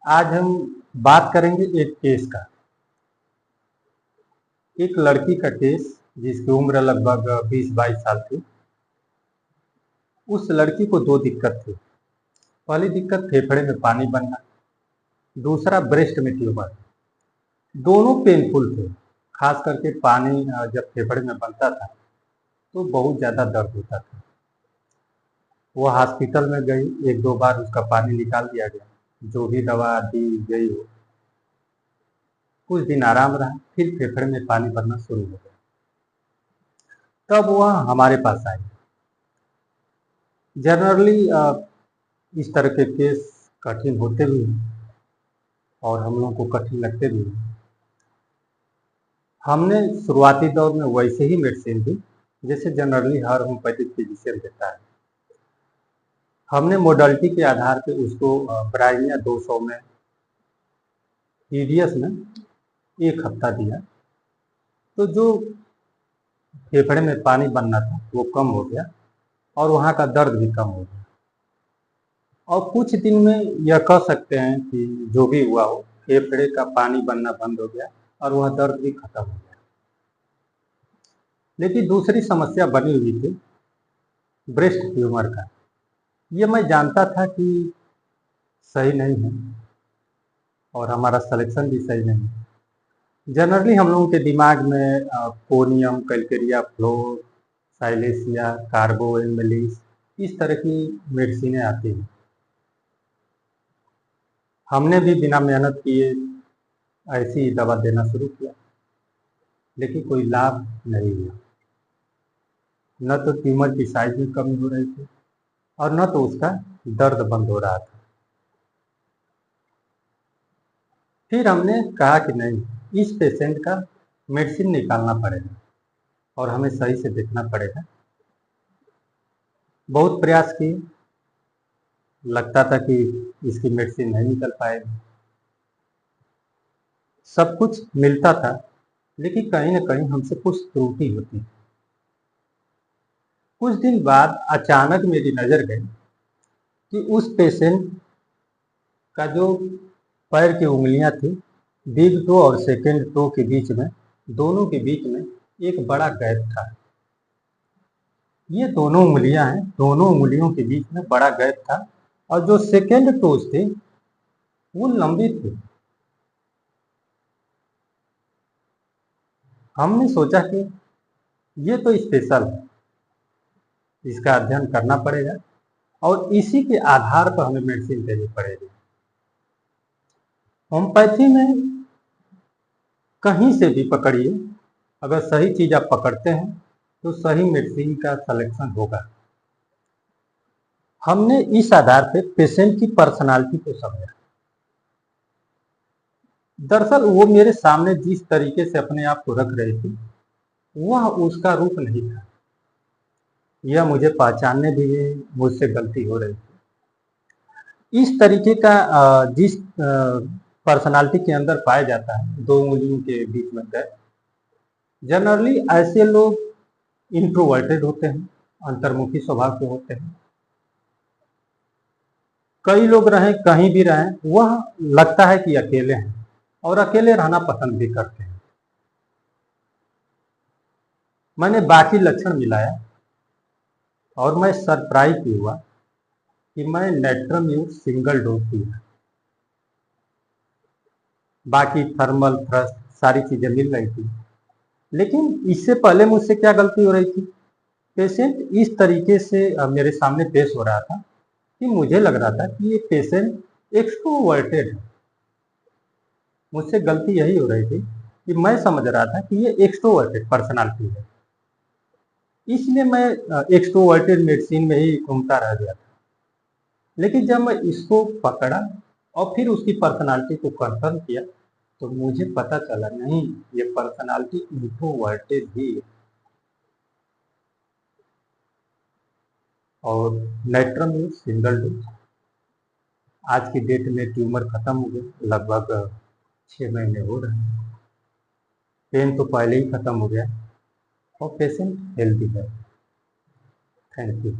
आज हम बात करेंगे एक केस का। एक लड़की का केस जिसकी उम्र लगभग 20-22 साल थी। उस लड़की को दो दिक्कत थी। पहली दिक्कत फेफड़े में पानी बनना, दूसरा ब्रेस्ट में ट्यूमर। दोनों पेनफुल थे। खास करके पानी जब फेफड़े में बनता था तो बहुत ज़्यादा दर्द होता था। वो हॉस्पिटल में गई, एक दो बार उसका पानी निकाल दिया गया, जो भी दवा दी गई हो। कुछ दिन आराम रहा, फिर फेफड़े में पानी बनना शुरू हो गया। तब वह हमारे पास आई। जनरली इस तरह के केस कठिन होते भी हैं और हम लोगों को कठिन लगते भी हैं। हमने शुरुआती दौर में वैसे ही मेडिसिन दी जैसे जनरली हर होम्योपैथिक फिजिशियन देता है। हमने मोडालिटी के आधार पे उसको ब्राइनिया 200 में टीडीएस में 1 हफ्ता दिया, तो जो फेफड़े में पानी बनना था वो कम हो गया और वहाँ का दर्द भी कम हो गया। और कुछ दिन में यह कह सकते हैं कि जो भी हुआ हो, फेफड़े का पानी बनना बंद हो गया और वह दर्द भी खत्म हो गया। लेकिन दूसरी समस्या बनी हुई थी ब्रेस्ट ट्यूमर का। ये मैं जानता था कि सही नहीं है और हमारा सिलेक्शन भी सही नहीं है। जनरली हम लोगों के दिमाग में कोनियम, कैल्केरिया फ्लोर, साइलेसिया, कार्बोएनमेलिस इस तरह की मेडिसिनें आती हैं। हमने भी बिना मेहनत किए ऐसी दवा देना शुरू किया, लेकिन कोई लाभ नहीं हुआ। न तो ट्यूमर की साइज में कमी हो रही थी और न तो उसका दर्द बंद हो रहा था। फिर हमने कहा कि नहीं, इस पेशेंट का मेडिसिन निकालना पड़ेगा और हमें सही से देखना पड़ेगा। बहुत प्रयास किए, लगता था कि इसकी मेडिसिन नहीं निकल पाएगी। सब कुछ मिलता था, लेकिन कहीं न कहीं हमसे कुछ त्रुटि होती थी। कुछ दिन बाद अचानक मेरी नज़र गई कि उस पेशेंट का जो पैर की उंगलियां थी, बिग टो और सेकेंड टो के बीच में, दोनों के बीच में एक बड़ा गैप था। ये दोनों उंगलियां हैं, दोनों उंगलियों के बीच में बड़ा गैप था और जो सेकेंड टोज थे वो लंबी थी। हमने सोचा कि ये तो स्पेशल है, इसका अध्ययन करना पड़ेगा और इसी के आधार पर हमें मेडिसिन देनी पड़ेगी। होम्योपैथी में कहीं से भी पकड़िए, अगर सही चीज आप पकड़ते हैं तो सही मेडिसिन का सिलेक्शन होगा। हमने इस आधार पे पेशेंट की पर्सनालिटी को समझा। दरअसल वो मेरे सामने जिस तरीके से अपने आप को रख रही थी वह उसका रूप नहीं था। यह मुझे पहचानने भी मुझसे गलती हो रही थी। इस तरीके का जिस पर्सनालिटी के अंदर पाया जाता है, दो उंगलियों के बीच में गैप, जनरली ऐसे लोग इंट्रोवर्टेड होते हैं, अंतर्मुखी स्वभाव के होते हैं। कई लोग रहें, कहीं भी रहें, वह लगता है कि अकेले हैं और अकेले रहना पसंद भी करते हैं। मैंने बाकी लक्षण मिलाया और मैं सरप्राइज हुआ कि मैं नेट्रम्यूट सिंगल डोज दिया। बाकी थर्मल, थ्रस्ट सारी चीजें मिल रही थी, लेकिन इससे पहले मुझसे क्या गलती हो रही थी। पेशेंट इस तरीके से मेरे सामने पेश हो रहा था कि मुझे लग रहा था कि ये पेशेंट एक्सट्रोवर्टेड है। मुझसे गलती यही हो रही थी कि मैं समझ रहा था कि ये एक्सट्रोवर्टेड पर्सनालिटी है, इसलिए मैं एक्सट्रोवर्टेड मेडिसिन में ही घूमता रह गया था। लेकिन जब मैं इसको पकड़ा और फिर उसकी पर्सनालिटी को कंफर्म किया तो मुझे पता चला नहीं, ये पर्सनालिटी इंट्रोवर्टेड ही है। और नेट्रम सिंगल डोज आज की डेट में ट्यूमर खत्म हो गया, लगभग 6 महीने हो रहे हैं। पेन तो पहले ही खत्म हो गया और पेशेंट हेल्दी है। Thank you.